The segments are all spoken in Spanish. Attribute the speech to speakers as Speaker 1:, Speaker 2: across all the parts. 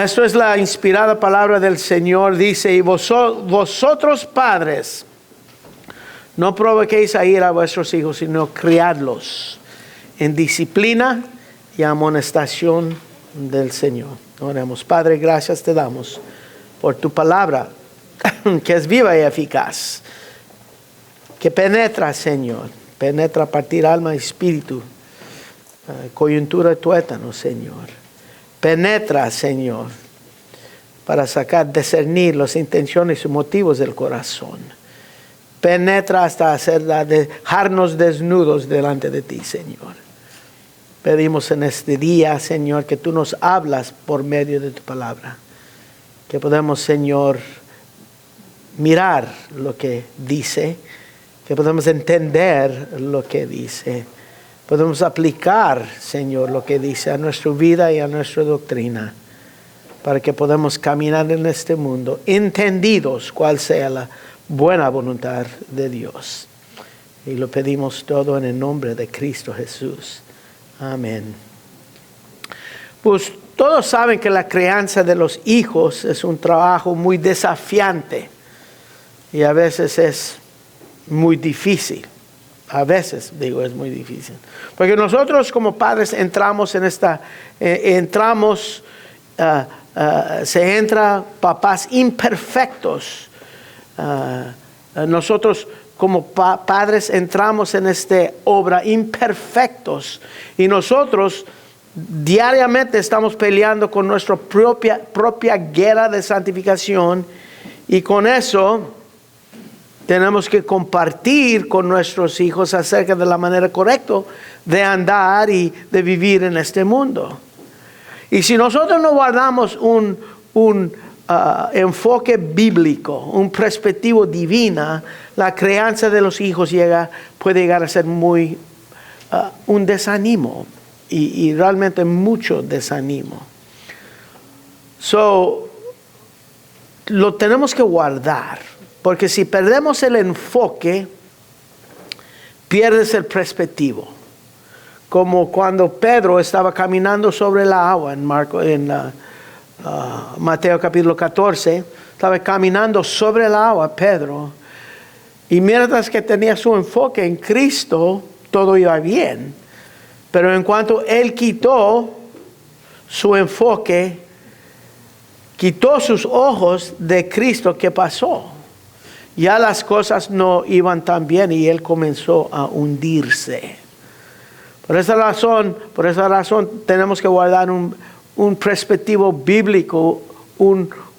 Speaker 1: Esto es la inspirada palabra del Señor. Dice, y vosotros padres, no provoquéis a ira a vuestros hijos, sino criadlos en disciplina y amonestación del Señor. Oremos. Padre, gracias te damos por tu palabra, que es viva y eficaz, que penetra, Señor, penetra a partir alma y espíritu, coyuntura y tuétano, Señor. Penetra, Señor, para discernir las intenciones y motivos del corazón. Penetra hasta dejarnos desnudos delante de ti, Señor. Pedimos en este día, Señor, que tú nos hablas por medio de tu palabra. Que podamos, Señor, mirar lo que dice, que podamos entender lo que dice. Podemos aplicar, Señor, lo que dice a nuestra vida y a nuestra doctrina, para que podamos caminar en este mundo, entendidos cuál sea la buena voluntad de Dios. Y lo pedimos todo en el nombre de Cristo Jesús. Amén. Pues todos saben que la crianza de los hijos es un trabajo muy desafiante y a veces es muy difícil. A veces, es muy difícil. Porque nosotros como padres entramos en se entra papás imperfectos. Nosotros como padres entramos en esta obra imperfectos. Y nosotros diariamente estamos peleando con nuestra propia guerra de santificación. Y con eso tenemos que compartir con nuestros hijos acerca de la manera correcta de andar y de vivir en este mundo. Y si nosotros no guardamos un enfoque bíblico, un perspectiva divina, la crianza de los hijos puede llegar a ser muy un desánimo y realmente mucho desánimo. Lo tenemos que guardar. Porque si perdemos el enfoque, pierdes el perspectivo. Como cuando Pedro estaba caminando sobre el agua en Mateo capítulo 14, estaba caminando sobre el agua Pedro. Y mientras que tenía su enfoque en Cristo, todo iba bien. Pero en cuanto él quitó su enfoque, quitó sus ojos de Cristo, ¿qué pasó? Ya las cosas no iban tan bien y él comenzó a hundirse. Por esa razón tenemos que guardar un perspectivo bíblico,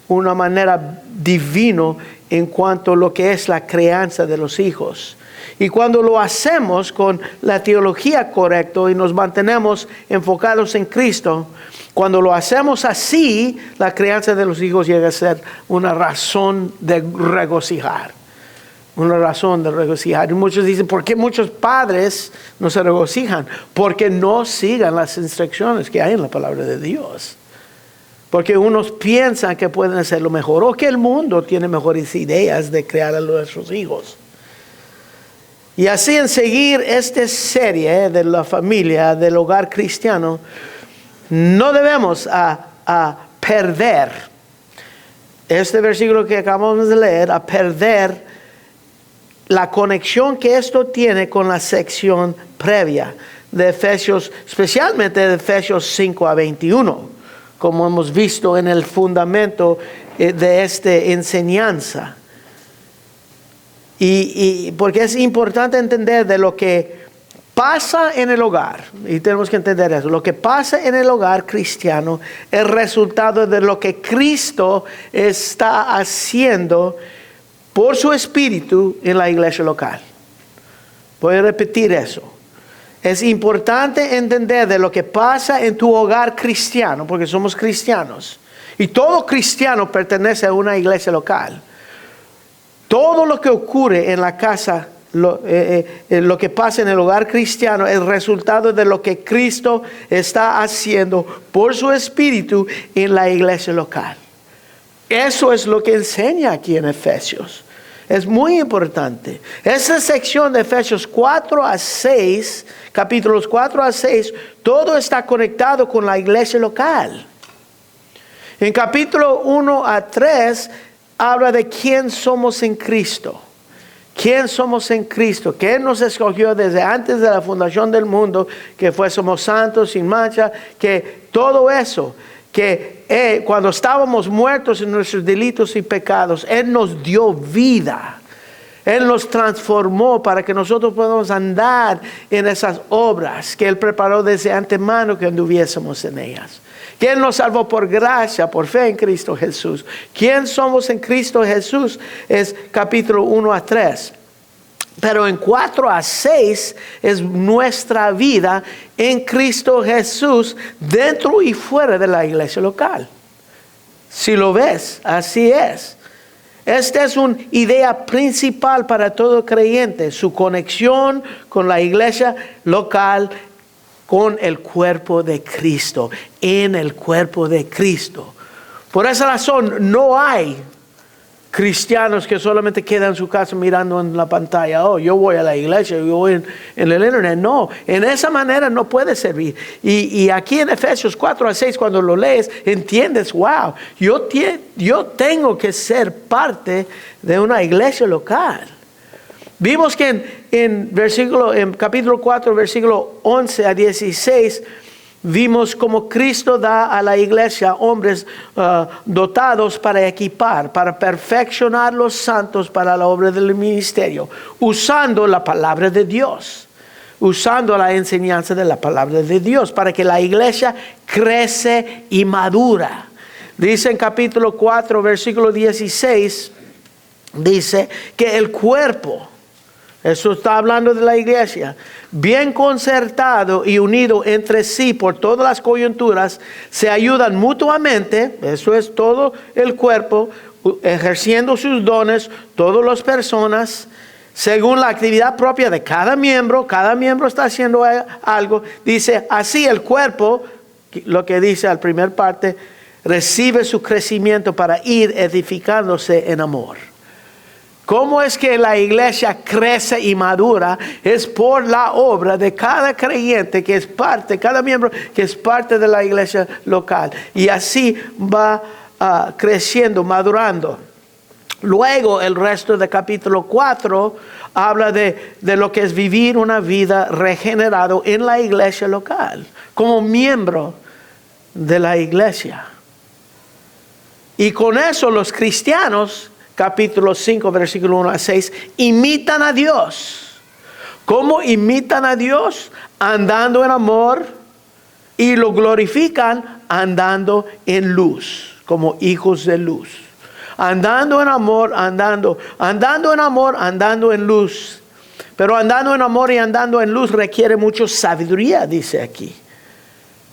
Speaker 1: una manera divino en cuanto a lo que es la crianza de los hijos. Y cuando lo hacemos con la teología correcta y nos mantenemos enfocados en Cristo, cuando lo hacemos así, la crianza de los hijos llega a ser una razón de regocijar. Una razón de regocijar. Y muchos dicen, ¿por qué muchos padres no se regocijan? Porque no sigan las instrucciones que hay en la palabra de Dios. Porque unos piensan que pueden hacerlo mejor o que el mundo tiene mejores ideas de crear a nuestros hijos. Y así en seguir esta serie de la familia, del hogar cristiano, no debemos a perder, este versículo que acabamos de leer, a perder la conexión que esto tiene con la sección previa de Efesios, especialmente de Efesios 5 a 21, como hemos visto en el fundamento de esta enseñanza. Y porque es importante entender de lo que pasa en el hogar, y tenemos que entender eso, lo que pasa en el hogar cristiano es resultado de lo que Cristo está haciendo por su Espíritu en la iglesia local. Voy a repetir eso. Es importante entender de lo que pasa en tu hogar cristiano, porque somos cristianos, y todo cristiano pertenece a una iglesia local. Todo lo que ocurre en la casa, lo que pasa en el hogar cristiano es resultado de lo que Cristo está haciendo por su Espíritu en la iglesia local. Eso es lo que enseña aquí en Efesios. Es muy importante. Esa sección de Efesios 4 a 6, capítulos 4 a 6, todo está conectado con la iglesia local. En capítulo 1 a 3 habla de quién somos en Cristo. ¿Quién somos en Cristo? Que Él nos escogió desde antes de la fundación del mundo, que fuésemos santos, sin mancha, que todo eso, que cuando estábamos muertos en nuestros delitos y pecados, Él nos dio vida. Él nos transformó para que nosotros podamos andar en esas obras que Él preparó desde antemano que anduviésemos en ellas. Que Él nos salvó por gracia, por fe en Cristo Jesús. ¿Quién somos en Cristo Jesús? Es capítulo 1 a 3. Pero en 4 a 6 es nuestra vida en Cristo Jesús dentro y fuera de la iglesia local. Si lo ves, así es. Esta es una idea principal para todo creyente, su conexión con la iglesia local, con el cuerpo de Cristo, en el cuerpo de Cristo. Por esa razón no hay cristianos que solamente quedan en su casa mirando en la pantalla. Oh, yo voy a la iglesia, yo voy en el internet. No, en esa manera no puede servir. Y aquí en Efesios 4 a 6, cuando lo lees, entiendes, wow, yo tengo que ser parte de una iglesia local. Vimos que en capítulo 4, versículo 11 a 16, vimos como Cristo da a la iglesia hombres dotados para equipar, para perfeccionar los santos para la obra del ministerio, usando la palabra de Dios, usando la enseñanza de la palabra de Dios, para que la iglesia crece y madura. Dice en capítulo 4, versículo 16, dice que el cuerpo, eso está hablando de la iglesia, bien concertado y unido entre sí por todas las coyunturas, se ayudan mutuamente, eso es todo el cuerpo, ejerciendo sus dones, todas las personas, según la actividad propia de cada miembro está haciendo algo. Dice, así el cuerpo, lo que dice al primer parte, recibe su crecimiento para ir edificándose en amor. ¿Cómo es que la iglesia crece y madura? Es por la obra de cada creyente que es parte, cada miembro que es parte de la iglesia local. Y así va creciendo, madurando. Luego el resto del capítulo 4 habla de lo que es vivir una vida regenerado en la iglesia local, como miembro de la iglesia. Y con eso los cristianos, capítulo 5, versículo 1 a 6, imitan a Dios. ¿Cómo imitan a Dios? Andando en amor, y lo glorifican andando en luz, como hijos de luz. Andando en amor, andando en amor, andando en luz. Pero andando en amor y andando en luz requiere mucha sabiduría, dice aquí.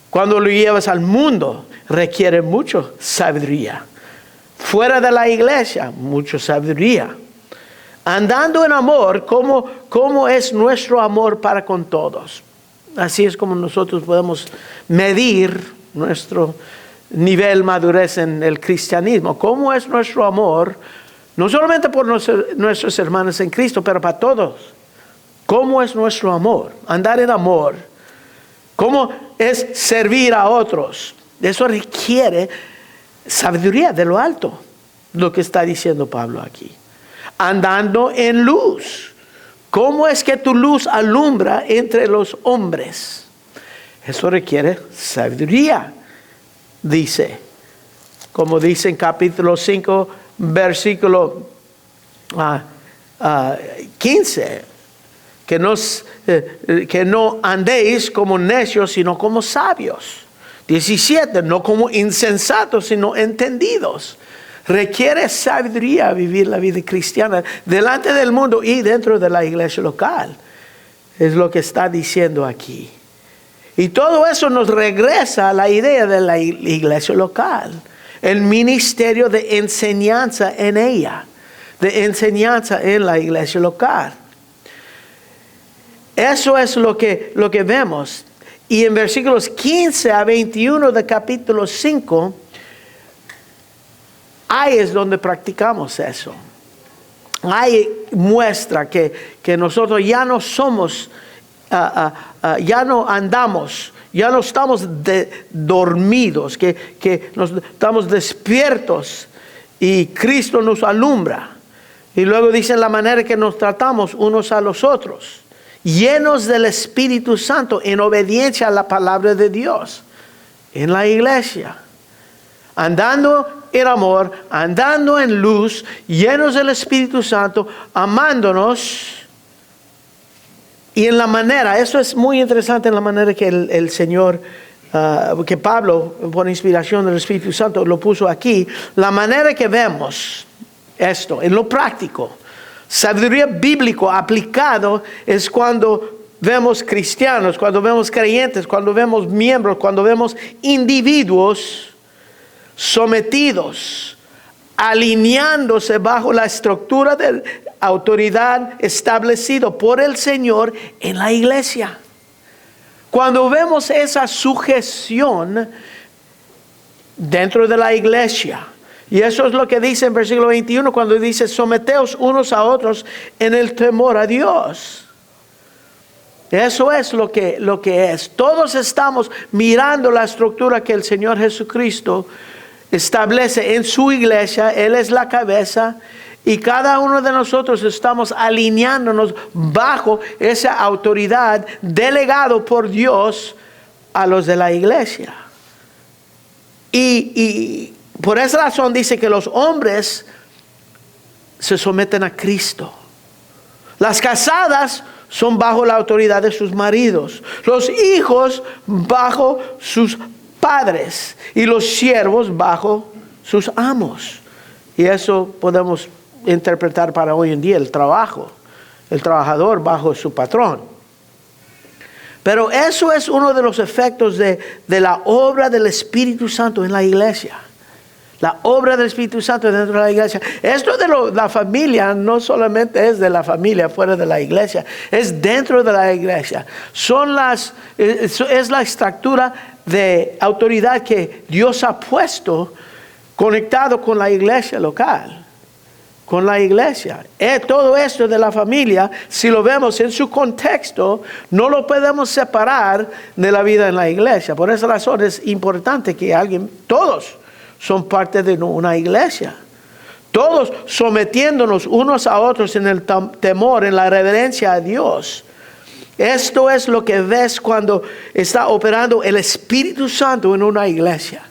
Speaker 1: Cuando lo llevas al mundo, requiere mucha sabiduría. Fuera de la iglesia, mucha sabiduría. Andando en amor, ¿cómo es nuestro amor para con todos? Así es como nosotros podemos medir nuestro nivel madurez en el cristianismo. ¿Cómo es nuestro amor? No solamente por nuestros hermanos en Cristo, pero para todos. ¿Cómo es nuestro amor? Andar en amor. ¿Cómo es servir a otros? Eso requiere sabiduría de lo alto, lo que está diciendo Pablo aquí. Andando en luz. ¿Cómo es que tu luz alumbra entre los hombres? Eso requiere sabiduría, dice. Como dice en capítulo 5, versículo 15. Que no andéis como necios, sino como sabios. 17, no como insensatos, sino entendidos. Requiere sabiduría vivir la vida cristiana delante del mundo y dentro de la iglesia local. Es lo que está diciendo aquí. Y todo eso nos regresa a la idea de la iglesia local. El ministerio de enseñanza en ella. De enseñanza en la iglesia local. Eso es lo que vemos. Y en versículos 15 a 21 de capítulo 5, ahí es donde practicamos eso. Ahí muestra que nosotros ya no somos, ya no andamos Ya no estamos dormidos, que estamos despiertos y Cristo nos alumbra. Y luego dice la manera que nos tratamos unos a los otros, llenos del Espíritu Santo en obediencia a la palabra de Dios. En la iglesia, andando en amor, andando en luz, llenos del Espíritu Santo, amándonos. Y en la manera, eso es muy interesante, en la manera que el Señor, que Pablo, por inspiración del Espíritu Santo, lo puso aquí. La manera que vemos esto, en lo práctico, sabiduría bíblico aplicado, es cuando vemos cristianos, cuando vemos creyentes, cuando vemos miembros, cuando vemos individuos sometidos, alineándose bajo la estructura de autoridad establecido por el Señor en la iglesia. Cuando vemos esa sujeción dentro de la iglesia, y eso es lo que dice en versículo 21 cuando dice: someteos unos a otros en el temor a Dios. Eso es lo que es. Todos estamos mirando la estructura que el Señor Jesucristo establece en su iglesia. Él es la cabeza. Y cada uno de nosotros estamos alineándonos bajo esa autoridad delegado por Dios a los de la iglesia. Y por esa razón dice que los hombres se someten a Cristo. Las casadas son bajo la autoridad de sus maridos. Los hijos bajo sus padres. Y los siervos bajo sus amos. Y eso podemos interpretar para hoy en día el trabajo. El trabajador bajo su patrón. Pero eso es uno de los efectos de la obra del Espíritu Santo en la iglesia. La obra del Espíritu Santo dentro de la iglesia. Esto de la familia no solamente es de la familia fuera de la iglesia, es dentro de la iglesia. Es la estructura de autoridad que Dios ha puesto conectado con la iglesia local. Con la iglesia. Todo esto de la familia, si lo vemos en su contexto, no lo podemos separar de la vida en la iglesia. Por esa razón es importante que todos son parte de una iglesia. Todos sometiéndonos unos a otros en el temor, en la reverencia a Dios. Esto es lo que ves cuando está operando el Espíritu Santo en una iglesia.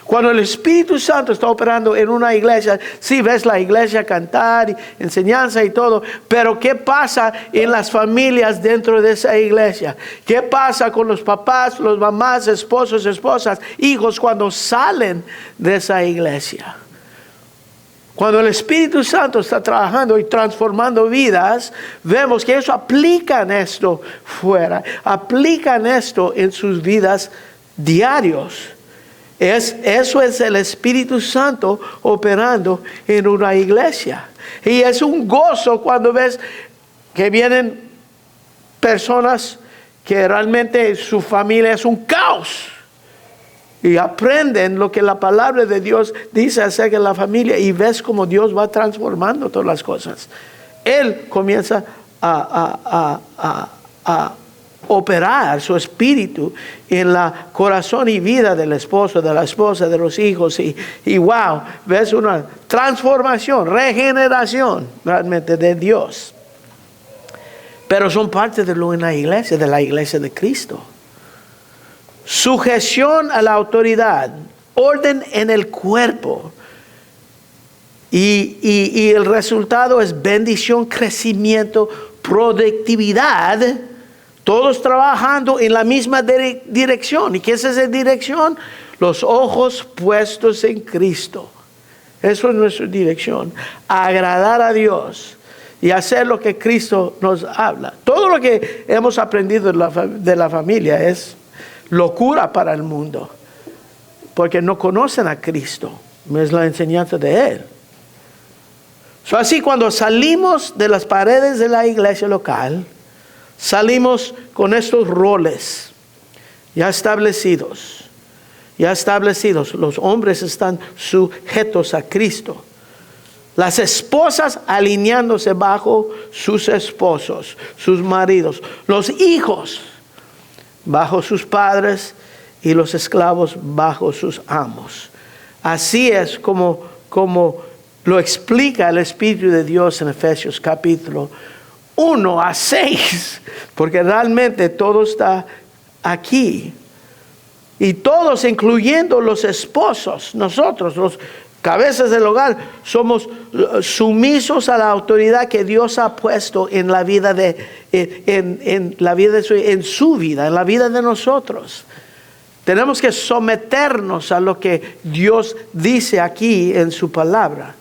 Speaker 1: Cuando el Espíritu Santo está operando en una iglesia, sí ves la iglesia cantar, y enseñanza y todo, pero ¿qué pasa en las familias dentro de esa iglesia? ¿Qué pasa con los papás, los mamás, esposos, esposas, hijos cuando salen de esa iglesia? Cuando el Espíritu Santo está trabajando y transformando vidas, vemos que eso aplican esto fuera, aplican esto en sus vidas diarios. Eso es el Espíritu Santo operando en una iglesia. Y es un gozo cuando ves que vienen personas que realmente su familia es un caos. Y aprenden lo que la palabra de Dios dice acerca de la familia. Y ves cómo Dios va transformando todas las cosas. Él comienza a operar su espíritu en la corazón y vida del esposo, de la esposa, de los hijos. Y wow, ves una transformación, regeneración realmente de Dios. Pero son parte de lo en la iglesia, de la iglesia de Cristo. Sujeción a la autoridad, orden en el cuerpo. Y el resultado es bendición, crecimiento, productividad. Todos trabajando en la misma dirección. ¿Y qué es esa dirección? Los ojos puestos en Cristo. Eso es nuestra dirección. Agradar a Dios y hacer lo que Cristo nos habla. Todo lo que hemos aprendido de la familia es locura para el mundo. Porque no conocen a Cristo. Es la enseñanza de Él. Así cuando salimos de las paredes de la iglesia local, salimos con estos roles ya establecidos. Los hombres están sujetos a Cristo. Las esposas alineándose bajo sus esposos, sus maridos. Los hijos bajo sus padres y los esclavos bajo sus amos. Así es como lo explica el Espíritu de Dios en Efesios capítulo 1-6, porque realmente todo está aquí. Y todos, incluyendo los esposos, nosotros, los cabezas del hogar, somos sumisos a la autoridad que Dios ha puesto en la vida en su vida, en la vida de nosotros. Tenemos que someternos a lo que Dios dice aquí en su palabra.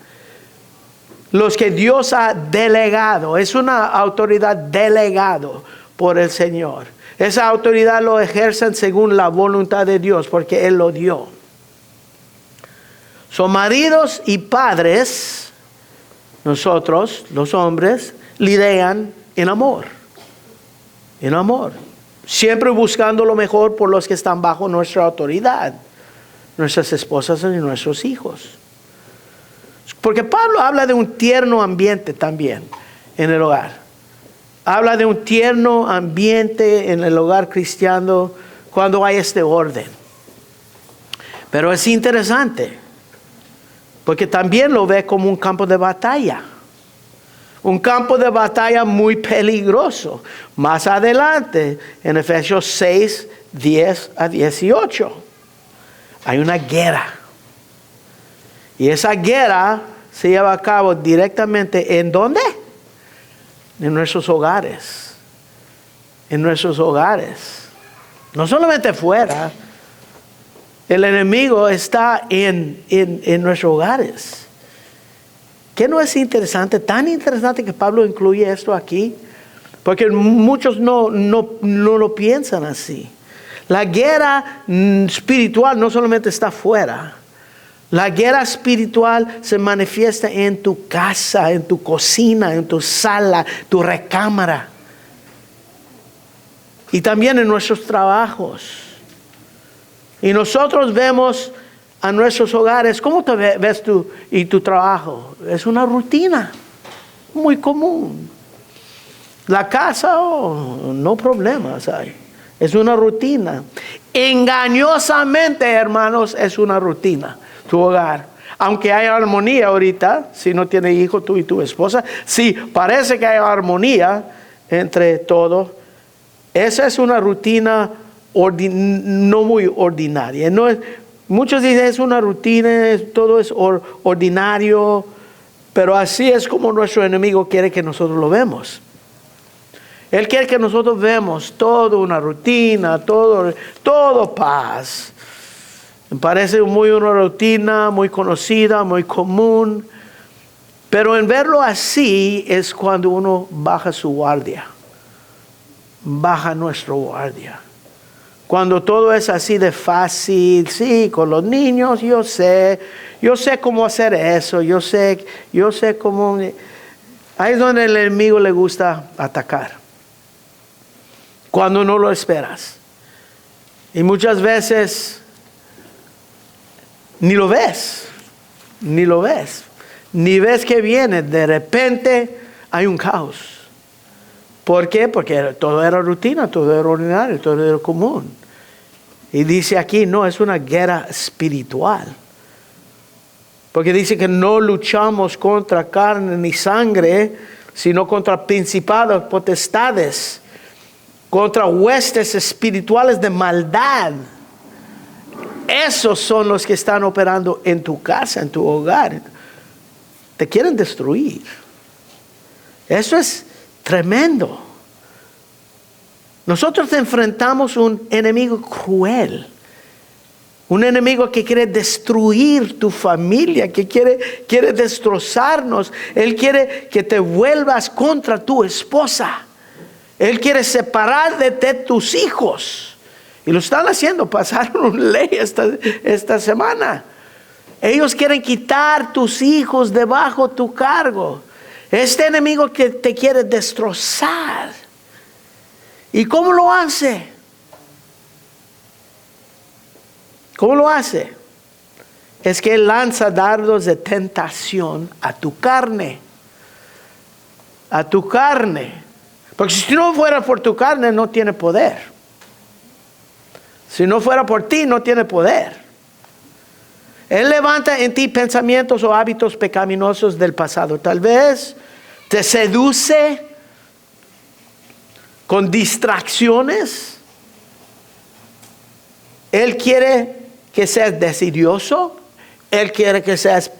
Speaker 1: Los que Dios ha delegado, es una autoridad delegado por el Señor. Esa autoridad lo ejercen según la voluntad de Dios, porque Él lo dio. Son maridos y padres, nosotros, los hombres, lidian en amor. En amor. Siempre buscando lo mejor por los que están bajo nuestra autoridad. Nuestras esposas y nuestros hijos. Porque Pablo habla de un tierno ambiente también en el hogar. Habla de un tierno ambiente en el hogar cristiano cuando hay este orden. Pero es interesante, porque también lo ve como un campo de batalla. Un campo de batalla muy peligroso. Más adelante, en Efesios 6, 10-18, hay una guerra. Y esa guerra se lleva a cabo directamente ¿en dónde? En nuestros hogares. En nuestros hogares. No solamente fuera. El enemigo está en nuestros hogares. ¿Qué no es interesante? Tan interesante que Pablo incluye esto aquí. Porque muchos no lo piensan así. La guerra espiritual no solamente está fuera. La guerra espiritual se manifiesta en tu casa, en tu cocina, en tu sala, tu recámara. Y también en nuestros trabajos. Y nosotros vemos a nuestros hogares. ¿Cómo te ves tú y tu trabajo? Es una rutina muy común. La casa, no problemas hay. Es una rutina. Engañosamente, hermanos, es una rutina. Tu hogar. Aunque hay armonía ahorita, si no tienes hijo tú y tu esposa, sí, parece que hay armonía entre todos. Esa es una rutina no muy ordinaria. No es, muchos dicen es una rutina, todo es ordinario, pero así es como nuestro enemigo quiere que nosotros lo vemos. Él quiere que nosotros vemos todo una rutina, todo paz. Me parece una rutina muy conocida, muy común. Pero en verlo así es cuando uno baja su guardia. Baja nuestra guardia. Cuando todo es así de fácil, sí, con los niños yo sé cómo hacer eso, yo sé cómo. Ahí es donde el enemigo le gusta atacar. Cuando no lo esperas. Y muchas veces ni lo ves. Ni ves que viene. De repente hay un caos. ¿Por qué? Porque todo era rutina, todo era ordinario, todo era común. Y dice aquí, no, es una guerra espiritual. Porque dice que no luchamos contra carne ni sangre, sino contra principados, potestades, contra huestes espirituales de maldad. Esos son los que están operando en tu casa, en tu hogar. Te quieren destruir. Eso es tremendo. Nosotros enfrentamos un enemigo cruel. Un enemigo que quiere destruir tu familia, que quiere destrozarnos. Él quiere que te vuelvas contra tu esposa. Él quiere separar de tus hijos. Y lo están haciendo. Pasaron una ley esta semana. Ellos quieren quitar tus hijos debajo tu cargo. Este enemigo que te quiere destrozar. ¿Y cómo lo hace? ¿Cómo lo hace? Es que él lanza dardos de tentación a tu carne. A tu carne. Porque si no fuera por tu carne, no tiene poder. Si no fuera por ti, no tiene poder. Él levanta en ti pensamientos o hábitos pecaminosos del pasado. Tal vez te seduce con distracciones. Él quiere que seas decidioso. Él quiere que seas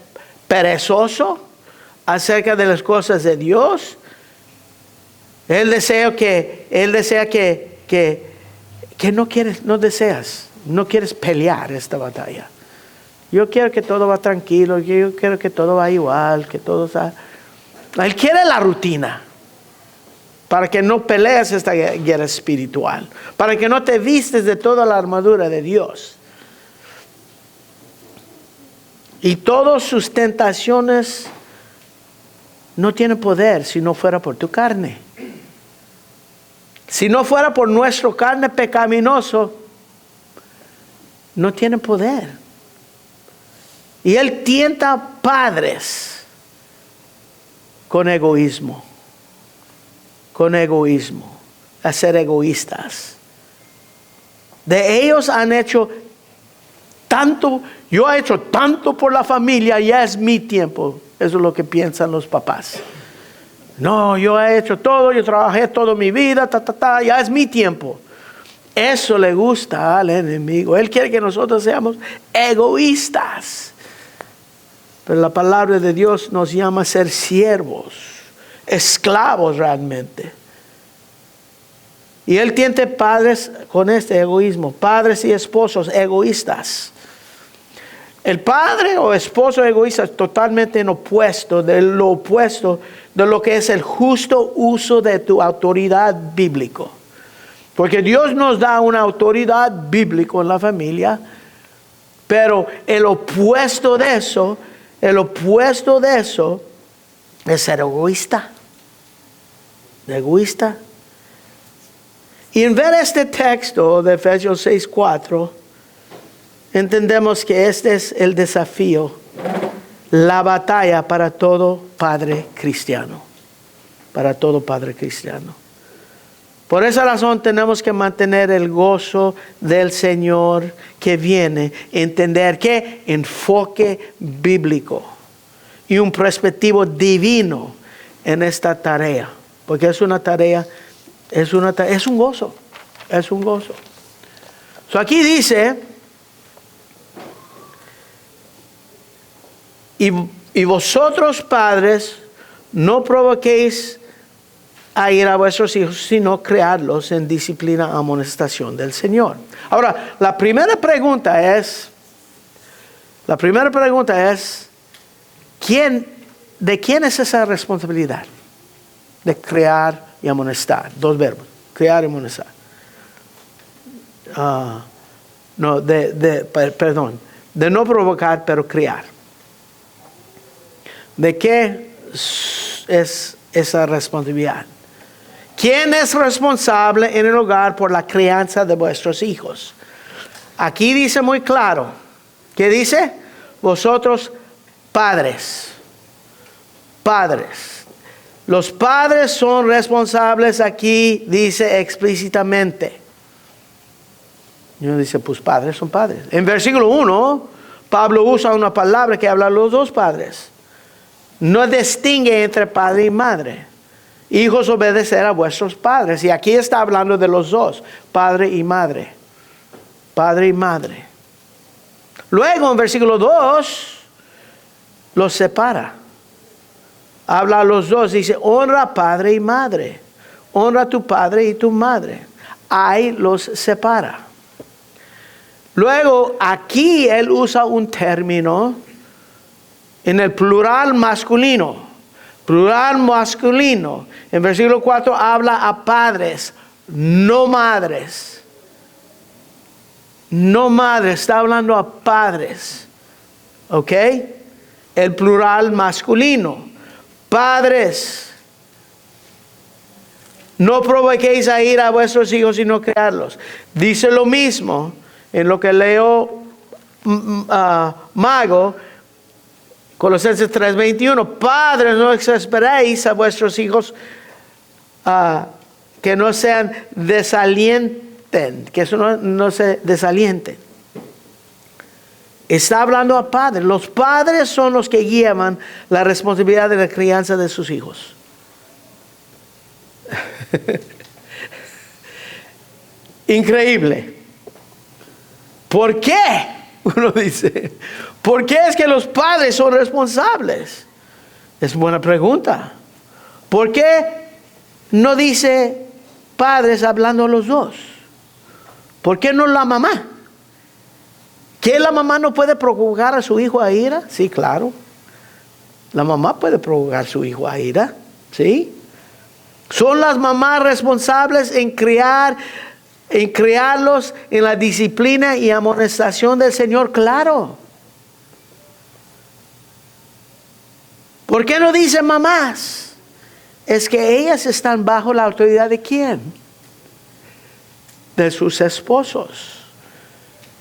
Speaker 1: perezoso acerca de las cosas de Dios. Él desea que no quieres pelear esta batalla. Yo quiero que todo va tranquilo, yo quiero que todo va igual, que todo está... Él quiere la rutina, para que no pelees esta guerra espiritual, para que no te vistes de toda la armadura de Dios. Y todas sus tentaciones no tienen poder si no fuera por tu carne. Si no fuera por nuestra carne pecaminoso, no tiene poder. Y Él tienta padres con egoísmo. A ser egoístas. De ellos han hecho tanto, yo he hecho tanto por la familia, ya es mi tiempo. Eso es lo que piensan los papás. No, yo he hecho todo, yo trabajé toda mi vida, ya es mi tiempo. Eso le gusta al enemigo. Él quiere que nosotros seamos egoístas. Pero la palabra de Dios nos llama a ser siervos, esclavos realmente. Y Él tiene padres con este egoísmo, padres y esposos egoístas. El padre o esposo egoísta es totalmente en opuesto de lo que es el justo uso de tu autoridad bíblico. Porque Dios nos da una autoridad bíblica en la familia, pero el opuesto de eso es ser egoísta. Y en ver este texto de Efesios 6:4, entendemos que este es el desafío, la batalla para todo padre cristiano. Para todo padre cristiano. Por esa razón tenemos que mantener el gozo del Señor que viene, entender que enfoque bíblico y un perspectivo divino en esta tarea. Porque es una tarea, es un gozo. So aquí dice, y vosotros padres no provoquéis a ir a vuestros hijos, sino criarlos en disciplina, amonestación del Señor. Ahora, la primera pregunta es, ¿de quién es esa responsabilidad? De criar y amonestar. Dos verbos, criar y amonestar. De no provocar, pero criar. ¿De qué es esa responsabilidad? ¿Quién es responsable en el hogar por la crianza de vuestros hijos? Aquí dice muy claro. ¿Qué dice? Vosotros padres. Los padres son responsables aquí, dice explícitamente. Y uno dice, pues padres son padres. En versículo 1, Pablo usa una palabra que habla de los dos padres. No distingue entre padre y madre. Hijos, obedecer a vuestros padres. Y aquí está hablando de los dos, padre y madre. Padre y madre. Luego en versículo 2, los separa. Habla a los dos, dice, honra a padre y madre. Honra a tu padre y tu madre. Ahí los separa. Luego aquí él usa un término en el plural masculino. En versículo 4 habla a padres, no madres. No madres, está hablando a padres. ¿Ok? El plural masculino. Padres, no provoquéis a ir a vuestros hijos sino criarlos. Dice lo mismo en lo que leo Mago, Colosenses 3:21. Padres, no exasperéis a vuestros hijos que no sean que eso no se desaliente. Está hablando a padres. Los padres son los que llevan la responsabilidad de la crianza de sus hijos. Increíble. ¿Por qué? Uno dice, ¿por qué es que los padres son responsables? Es buena pregunta. ¿Por qué no dice padres hablando los dos? ¿Por qué no la mamá? ¿Que la mamá no puede provocar a su hijo a ira? Sí, claro. La mamá puede provocar a su hijo a ira. ¿Sí? ¿Son las mamás responsables en criarlos en la disciplina y amonestación del Señor? Claro. ¿Por qué no dicen mamás? Es que ellas están bajo la autoridad ¿de quién? De sus esposos.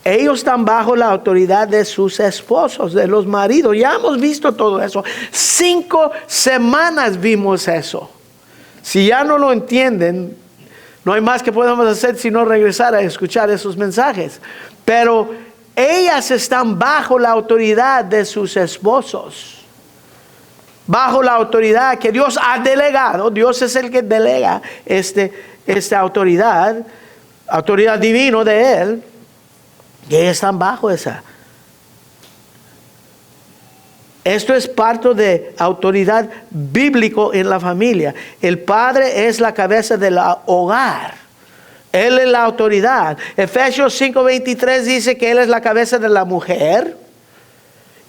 Speaker 1: Ellos están bajo la autoridad de sus esposos, de los maridos. Ya hemos visto todo eso. 5 semanas vimos eso. Si ya no lo entienden, no hay más que podemos hacer sino regresar a escuchar esos mensajes. Pero ellas están bajo la autoridad de sus esposos. Bajo la autoridad que Dios ha delegado. Dios es el que delega esta autoridad divina de Él. Y ellos están bajo esa. Esto es parte de autoridad bíblico en la familia. El padre es la cabeza del hogar. Él es la autoridad. Efesios 5:23 dice que Él es la cabeza de la mujer.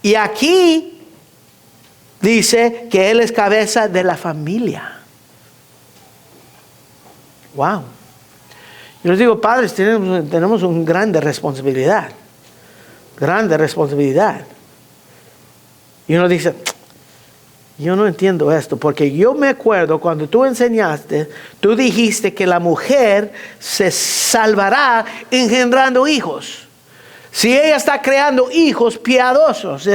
Speaker 1: Y aquí dice que Él es cabeza de la familia. Wow. Yo les digo, padres, tenemos una grande responsabilidad. Grande responsabilidad. Y uno dice, yo no entiendo esto, porque yo me acuerdo cuando tú enseñaste, tú dijiste que la mujer se salvará engendrando hijos. Si ella está creando hijos piadosos,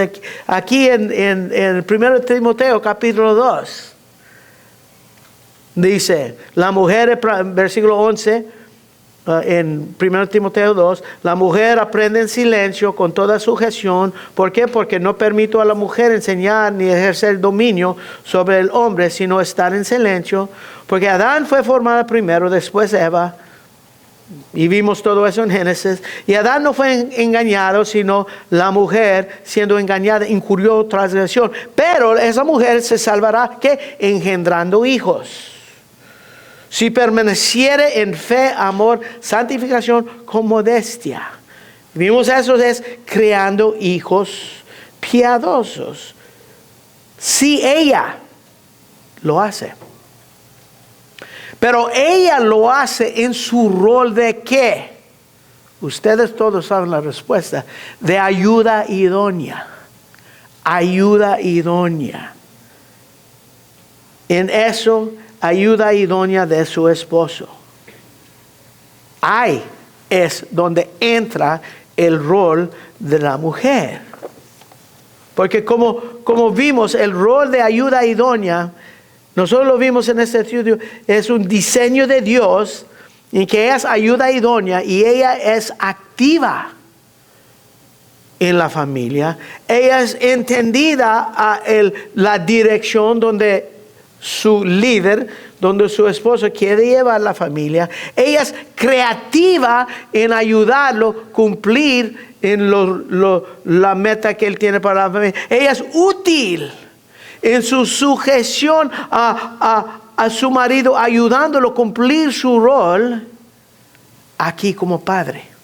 Speaker 1: aquí en 1 Timoteo capítulo 2, dice, la mujer, versículo 11, en 1 Timoteo 2, la mujer aprende en silencio con toda sujeción. ¿Por qué? Porque no permito a la mujer enseñar ni ejercer dominio sobre el hombre, sino estar en silencio. Porque Adán fue formado primero, después Eva. Y vimos todo eso en Génesis. Y Adán no fue engañado, sino la mujer, siendo engañada, incurrió transgresión. Pero esa mujer se salvará, ¿qué? Engendrando hijos. Si permaneciere en fe, amor, santificación con modestia. Vimos eso, es creando hijos piadosos. Si ella lo hace. Pero ella lo hace en su rol de ¿qué? Ustedes todos saben la respuesta. De ayuda idónea. Ayuda idónea. En eso, ayuda idónea de su esposo. Ahí es donde entra el rol de la mujer. Porque como vimos, el rol de ayuda idónea, nosotros lo vimos en este estudio, es un diseño de Dios en que ella es ayuda idónea y ella es activa en la familia. Ella es entendida a la dirección donde su líder, donde su esposo quiere llevar la familia. Ella es creativa en ayudarlo a cumplir en la meta que él tiene para la familia. Ella es útil en su sujeción a su marido, ayudándolo a cumplir su rol aquí como padre.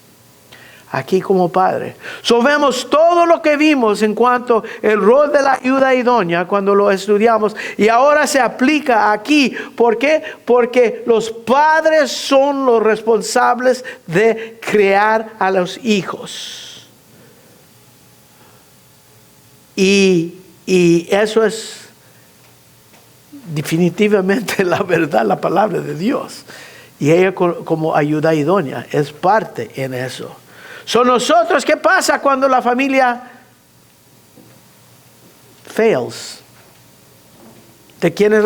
Speaker 1: Aquí como padre. Vemos todo lo que vimos en cuanto al rol de la ayuda idónea cuando lo estudiamos. Y ahora se aplica aquí. ¿Por qué? Porque los padres son los responsables de criar a los hijos. Y eso es definitivamente la verdad, la palabra de Dios. Y ella como ayuda idónea es parte en eso. Son nosotros, ¿qué pasa cuando la familia fails? ¿De quién es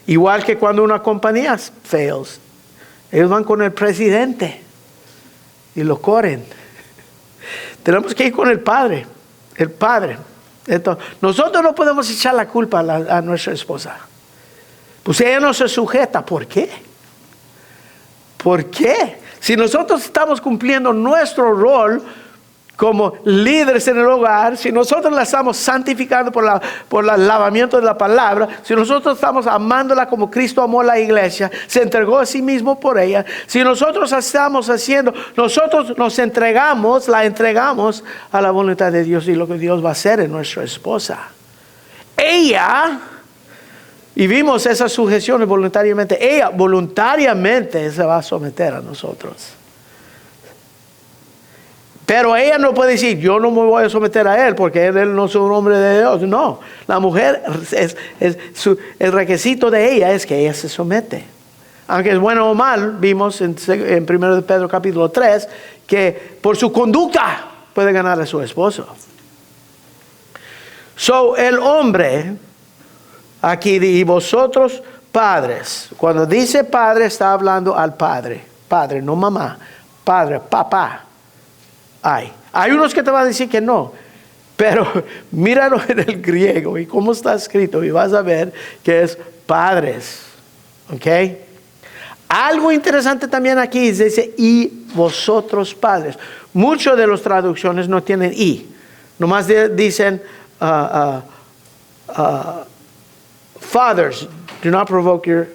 Speaker 1: igual que cuando una compañía fails? Ellos van con el presidente. y lo corren. Tenemos que ir con el Padre. El Padre. Entonces, nosotros no podemos echar la culpa a nuestra esposa. Pues ella no se sujeta. ¿Por qué? ¿Por qué? Si nosotros estamos cumpliendo nuestro rol como líderes en el hogar, si nosotros la estamos santificando por el lavamiento de la palabra, si nosotros estamos amándola como Cristo amó a la iglesia, se entregó a sí mismo por ella, si nosotros estamos haciendo, nosotros la entregamos a la voluntad de Dios y lo que Dios va a hacer en nuestra esposa. Ella, y vimos esas sujeciones voluntariamente, ella voluntariamente se va a someter a nosotros. Pero ella no puede decir, yo no me voy a someter a él porque él no es un hombre de Dios. No, la mujer, el requisito de ella es que ella se somete. Aunque es bueno o mal, vimos en 1 de Pedro capítulo 3, que por su conducta puede ganar a su esposo. El hombre, aquí, y vosotros padres, cuando dice padre está hablando al padre, no mamá, padre, papá. Hay unos que te van a decir que no, pero míralo en el griego y cómo está escrito y vas a ver que es padres, ¿ok? Algo interesante también aquí dice y vosotros padres. Muchas de las traducciones no tienen y, nomás dicen fathers, do not provoke your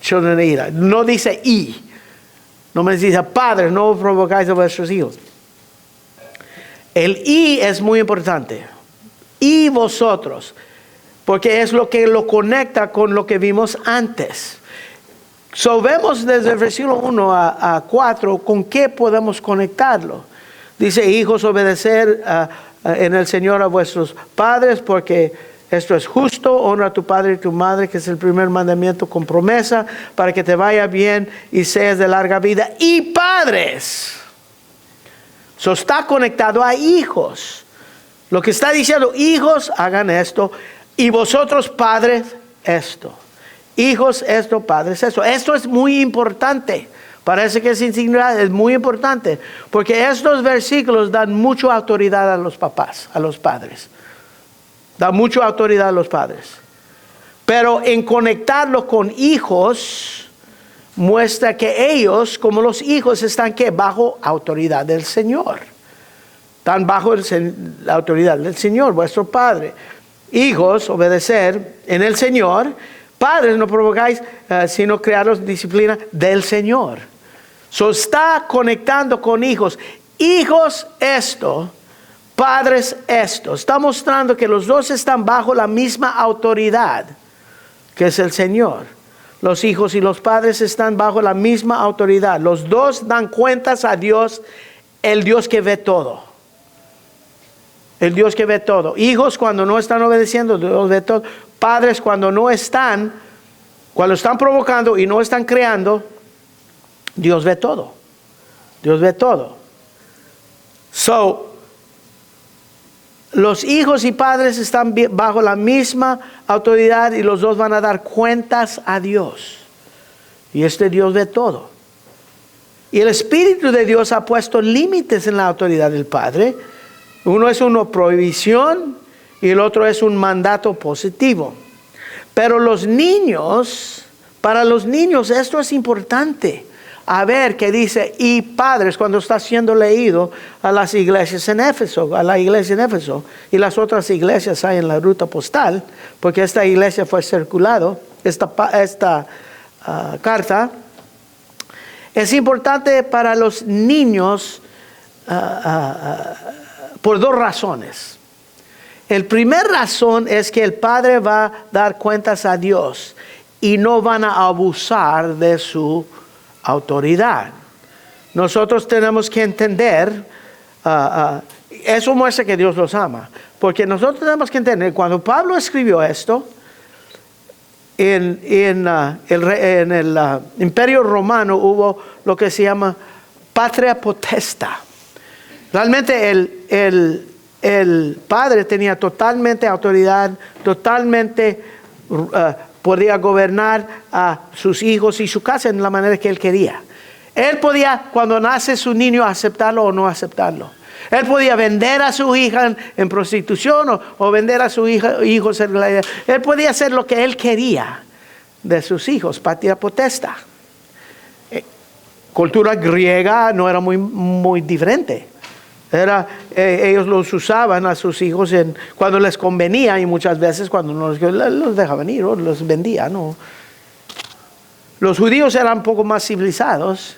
Speaker 1: children to ira. No dice y. No me dice, padres, no provocáis a vuestros hijos. El y es muy importante. Y vosotros. Porque es lo que lo conecta con lo que vimos antes. Vemos desde el versículo 1 a 4 con qué podemos conectarlo. Dice, hijos, obedecer en el Señor a vuestros padres porque esto es justo, honra a tu padre y tu madre, que es el primer mandamiento con promesa, para que te vaya bien y seas de larga vida. Y padres. Está conectado a hijos. Lo que está diciendo, hijos, hagan esto. Y vosotros, padres, esto. Hijos, esto, padres, esto. Esto es muy importante. Parece que es insignificante, es muy importante. Porque estos versículos dan mucha autoridad a los papás, a los padres. Da mucha autoridad a los padres. Pero en conectarlo con hijos, muestra que ellos, como los hijos, están ¿qué? Bajo autoridad del Señor. Están bajo la autoridad del Señor, vuestro Padre. Hijos, obedecer en el Señor. Padres, no provocáis, sino crearos disciplina del Señor. Está conectando con hijos. Hijos, esto. Padres, esto. Está mostrando que los dos están bajo la misma autoridad, que es el Señor. Los hijos y los padres están bajo la misma autoridad. Los dos dan cuentas a Dios, el Dios que ve todo. El Dios que ve todo. Hijos cuando no están obedeciendo, Dios ve todo. Padres cuando están provocando y no están creando, Dios ve todo. Dios ve todo. Los hijos y padres están bajo la misma autoridad y los dos van a dar cuentas a Dios. Y Dios ve todo. Y el Espíritu de Dios ha puesto límites en la autoridad del Padre. Uno es una prohibición y el otro es un mandato positivo. Pero para los niños esto es importante. A ver qué dice, y padres, cuando está siendo leído a las iglesias en Éfeso, a la iglesia en Éfeso, y las otras iglesias hay en la ruta postal, porque esta iglesia fue circulado, esta carta, es importante para los niños por dos razones. El primer razón es que el padre va a dar cuentas a Dios y no van a abusar de su autoridad. Nosotros tenemos que entender, eso muestra que Dios los ama, porque nosotros tenemos que entender, cuando Pablo escribió esto, en el Imperio Romano hubo lo que se llama patria potesta. Realmente el padre tenía totalmente autoridad, totalmente podía gobernar a sus hijos y su casa en la manera que él quería. Él podía, cuando nace su niño, aceptarlo o no aceptarlo. Él podía vender a su hija en prostitución o vender a su hijo. Él podía hacer lo que él quería de sus hijos, patria potesta. Cultura griega no era muy diferente. Ellos los usaban a sus hijos cuando les convenía y muchas veces cuando no los dejaban ir o los vendían. ¿No? Los judíos eran un poco más civilizados,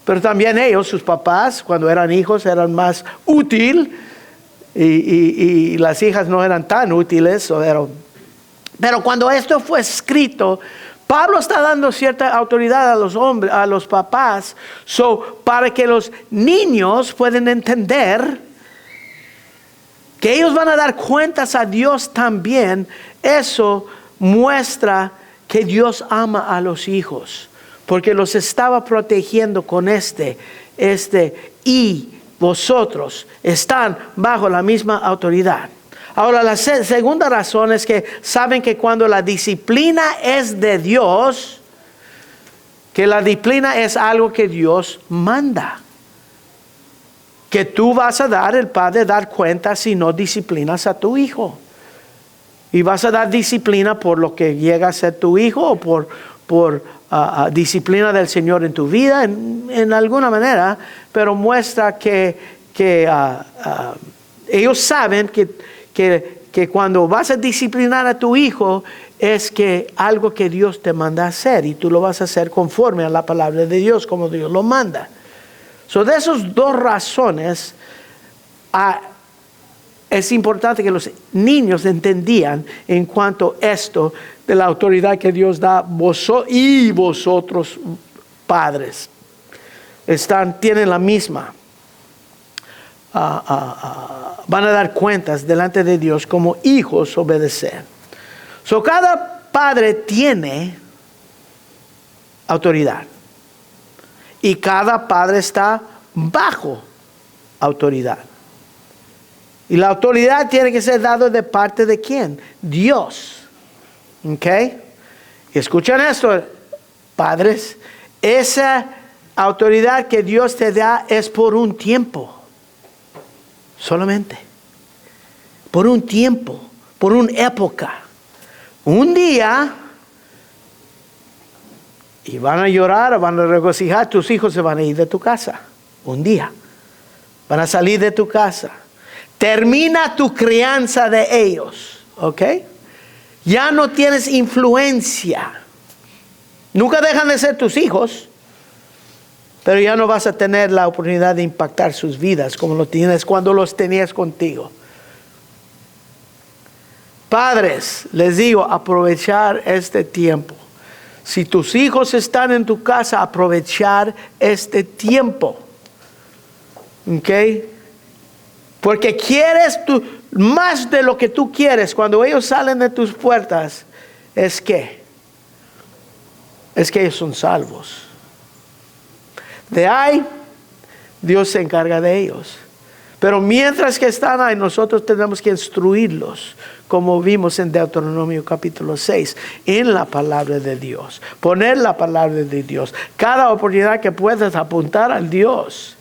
Speaker 1: pero también ellos, sus papás, cuando eran hijos, eran más útiles y las hijas no eran tan útiles. Pero cuando esto fue escrito, Pablo está dando cierta autoridad a los hombres, a los papás, para que los niños puedan entender que ellos van a dar cuentas a Dios también. Eso muestra que Dios ama a los hijos, porque los estaba protegiendo con y vosotros están bajo la misma autoridad. Ahora, la segunda razón es que saben que cuando la disciplina es de Dios, que la disciplina es algo que Dios manda. Que tú vas a el padre dar cuenta si no disciplinas a tu hijo. Y vas a dar disciplina por lo que llega a ser tu hijo o por disciplina del Señor en tu vida, en alguna manera, pero muestra que ellos saben que cuando vas a disciplinar a tu hijo es que algo que Dios te manda a hacer y tú lo vas a hacer conforme a la palabra de Dios como Dios lo manda. De esas dos razones es importante que los niños entendían en cuanto a esto de la autoridad que Dios da y vosotros padres tienen la misma. Van a dar cuentas delante de Dios como hijos obedecer. Cada padre tiene autoridad y cada padre está bajo autoridad. Y la autoridad tiene que ser dada de parte de ¿quién? Dios. ¿Ok? Y escuchen esto, padres. Esa autoridad que Dios te da es por un tiempo. Solamente. Por un tiempo. Por una época. Un día. Y van a llorar, van a regocijar. Tus hijos se van a ir de tu casa. Un día. Van a salir de tu casa. Termina tu crianza de ellos. ¿Ok? Ya no tienes influencia. Nunca dejan de ser tus hijos. Pero ya no vas a tener la oportunidad de impactar sus vidas como lo tienes cuando los tenías contigo. Padres, les digo, aprovechar este tiempo. Si tus hijos están en tu casa, aprovechar este tiempo. ¿Ok? Porque quieres más de lo que tú quieres cuando ellos salen de tus puertas. Es que ellos son salvos. De ahí, Dios se encarga de ellos. Pero mientras que están ahí, nosotros tenemos que instruirlos, como vimos en Deuteronomio capítulo 6, en la palabra de Dios. Poner la palabra de Dios. Cada oportunidad que puedas apuntar al Dios.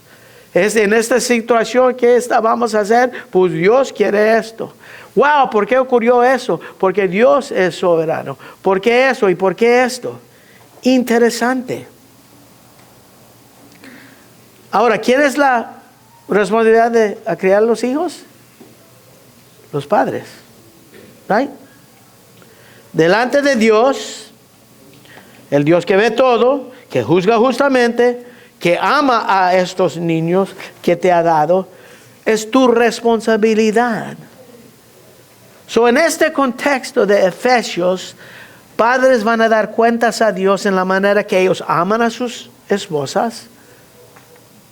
Speaker 1: Es en esta situación que vamos a hacer, pues Dios quiere esto. Wow, ¿por qué ocurrió eso? Porque Dios es soberano. ¿Por qué eso y por qué esto? Interesante. Ahora, ¿quién es la responsabilidad de criar los hijos? Los padres. ¿Right? Delante de Dios, el Dios que ve todo, que juzga justamente, que ama a estos niños que te ha dado, es tu responsabilidad. En este contexto de Efesios, padres van a dar cuentas a Dios en la manera que ellos aman a sus esposas,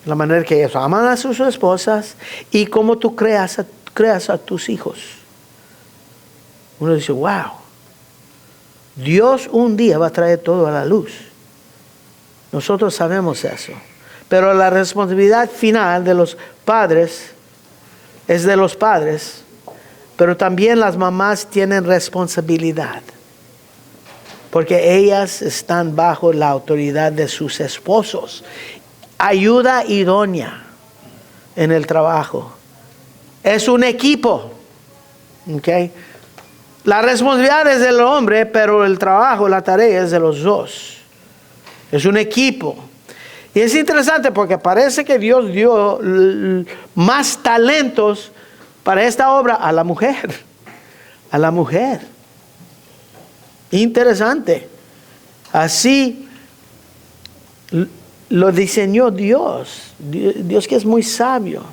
Speaker 1: la manera que ellos aman a sus esposas y cómo tú creas a tus hijos. Uno dice, wow, Dios un día va a traer todo a la luz. Nosotros sabemos eso. Pero la responsabilidad final de los padres es de los padres. Pero también las mamás tienen responsabilidad. Porque ellas están bajo la autoridad de sus esposos. ayuda idónea en el trabajo. Es un equipo. ¿Okay? La responsabilidad es del hombre, pero el trabajo, la tarea es de los dos. Es un equipo. Y es interesante porque parece que Dios dio más talentos para esta obra a la mujer. A la mujer. Interesante. Así lo diseñó Dios. Dios que es muy sabio.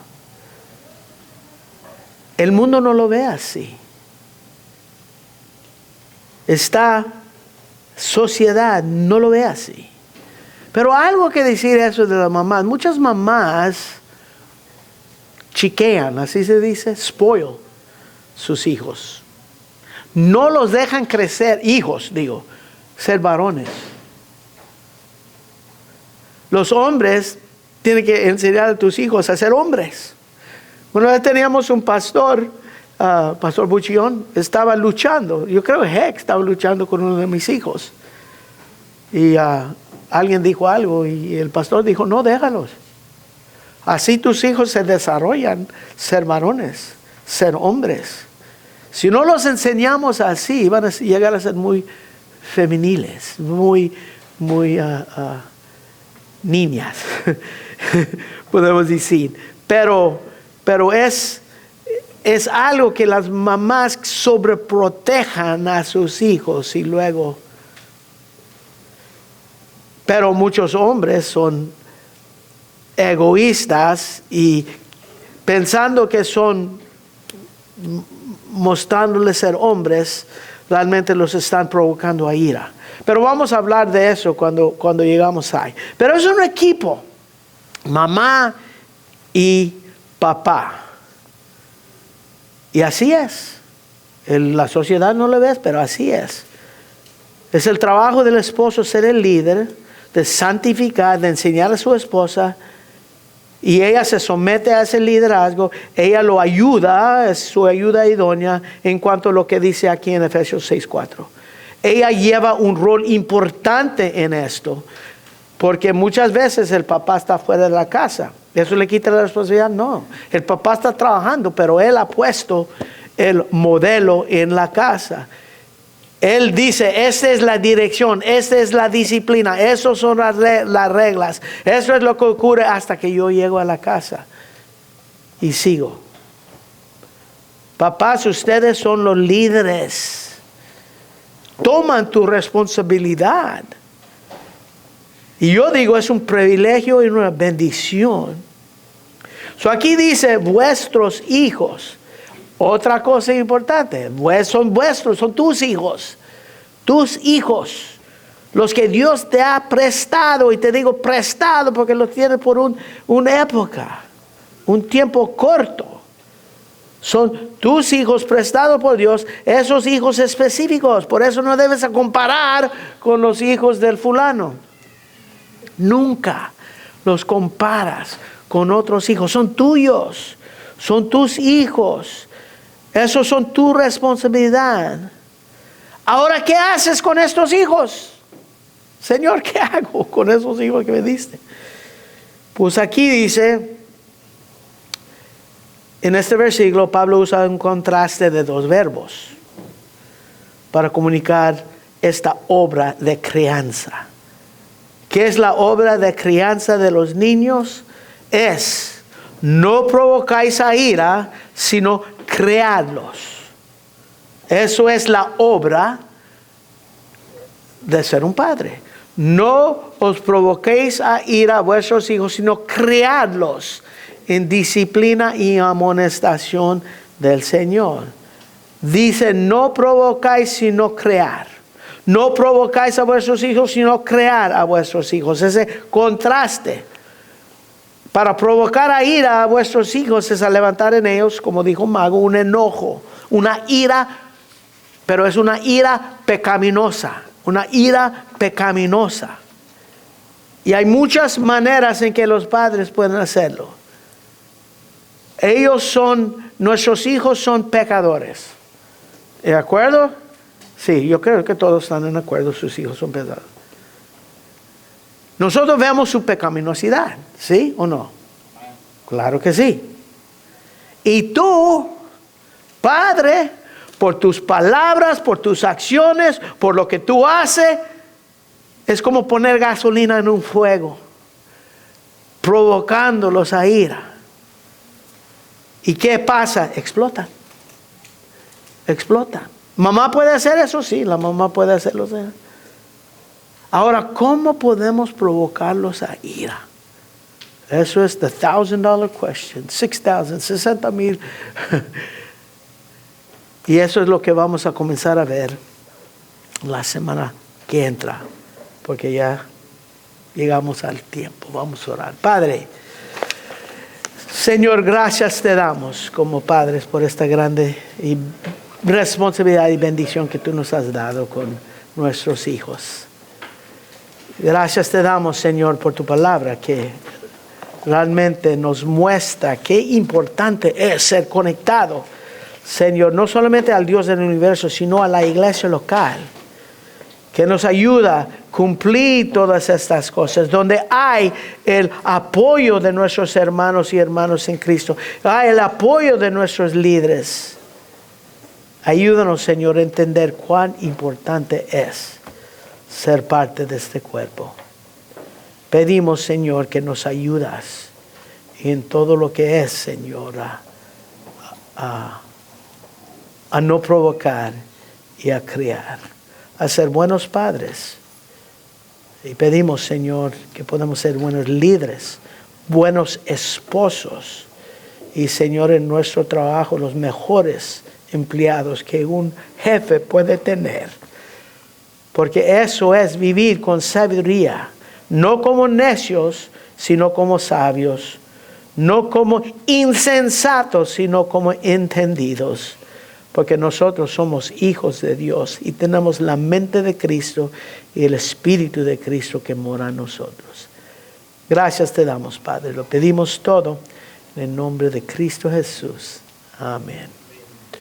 Speaker 1: El mundo no lo ve así. Esta sociedad no lo ve así. Pero algo que decir eso de las mamás. Muchas mamás chiquean, así se dice, spoil sus hijos. No los dejan crecer, hijos, digo, ser varones. Los hombres tienen que enseñar a tus hijos a ser hombres. Una vez teníamos un pastor, Pastor Buchillón, estaba luchando. Yo creo que Heck estaba luchando con uno de mis hijos. Y alguien dijo algo y el pastor dijo, no, déjalos. Así tus hijos se desarrollan, ser varones, ser hombres. Si no los enseñamos así, van a llegar a ser muy femeniles, muy niñas, podemos decir. Pero es algo que las mamás sobreprotejan a sus hijos y luego. Pero muchos hombres son egoístas y pensando que son mostrándoles ser hombres, realmente los están provocando a ira. Pero vamos a hablar de eso cuando llegamos ahí. Pero es un equipo, mamá y papá. Y así es. La sociedad no lo ve, pero así es. Es el trabajo del esposo ser el líder, de santificar, de enseñar a su esposa, y ella se somete a ese liderazgo, ella lo ayuda, es su ayuda idónea en cuanto a lo que dice aquí en Efesios 6:4. Ella lleva un rol importante en esto, porque muchas veces el papá está fuera de la casa. ¿Eso le quita la responsabilidad? No. El papá está trabajando, pero él ha puesto el modelo en la casa. Él dice, esta es la dirección, esta es la disciplina, esas son las reglas, eso es lo que ocurre hasta que yo llego a la casa y sigo. Papás, ustedes son los líderes. Toman tu responsabilidad. Y yo digo, es un privilegio y una bendición. Aquí dice, vuestros hijos. Otra cosa importante, son vuestros, son tus hijos, los que Dios te ha prestado, y te digo prestado porque los tienes por una época, un tiempo corto. Son tus hijos prestados por Dios, esos hijos específicos, por eso no debes comparar con los hijos del fulano. Nunca los comparas con otros hijos, son tuyos, son tus hijos. Esos son tu responsabilidad. Ahora, ¿qué haces con estos hijos? Señor, ¿qué hago con esos hijos que me diste? Pues aquí dice, en este versículo, Pablo usa un contraste de dos verbos para comunicar esta obra de crianza. ¿Qué es la obra de crianza de los niños? Es, no provocáis a ira, sino creadlos. Eso es la obra de ser un padre. No os provoquéis a ira a vuestros hijos, sino criadlos en disciplina y amonestación del Señor. Dice, no provocáis, sino crear. No provocáis a vuestros hijos, sino crear a vuestros hijos. Ese contraste. Para provocar a ira a vuestros hijos es a levantar en ellos, como dijo Mago, un enojo, una ira, pero es una ira pecaminosa, una ira pecaminosa. Y hay maneras en que los padres pueden hacerlo. Nuestros hijos son pecadores. ¿De acuerdo? Sí, yo creo que todos están en acuerdo, sus hijos son pecadores. Nosotros vemos su pecaminosidad, ¿sí o no? Claro que sí. Y tú, Padre, por tus palabras, por tus acciones, por lo que tú haces, es como poner gasolina en un fuego, provocándolos a ira. ¿Y qué pasa? Explotan. Explotan. ¿Mamá puede hacer eso? Sí, la mamá puede hacerlo. ¿Sí? Ahora, ¿cómo podemos provocarlos a ira? Eso es the $1,000 question. 6,000, 60,000. Y eso es lo que vamos a comenzar a ver la semana que entra. Porque ya llegamos al tiempo. Vamos a orar. Padre, Señor, gracias te damos como padres por esta grande responsabilidad y bendición que tú nos has dado con nuestros hijos. Gracias te damos, Señor, por tu palabra que realmente nos muestra qué importante es ser conectado, Señor, no solamente al Dios del universo, sino a la iglesia local, que nos ayuda a cumplir todas estas cosas, donde hay el apoyo de nuestros hermanos y hermanas en Cristo, hay el apoyo de nuestros líderes. Ayúdanos, Señor, a entender cuán importante es ser parte de este cuerpo. Pedimos, Señor, que nos ayudas en todo lo que es, Señor, a no provocar y a criar, a ser buenos padres. Y pedimos, Señor, que podamos ser buenos líderes, buenos esposos y, Señor, en nuestro trabajo los mejores empleados que un jefe puede tener. Porque eso es vivir con sabiduría, no como necios, sino como sabios, no como insensatos, sino como entendidos. Porque nosotros somos hijos de Dios y tenemos la mente de Cristo y el Espíritu de Cristo que mora en nosotros. Gracias te damos, Padre. Lo pedimos todo en el nombre de Cristo Jesús. Amén.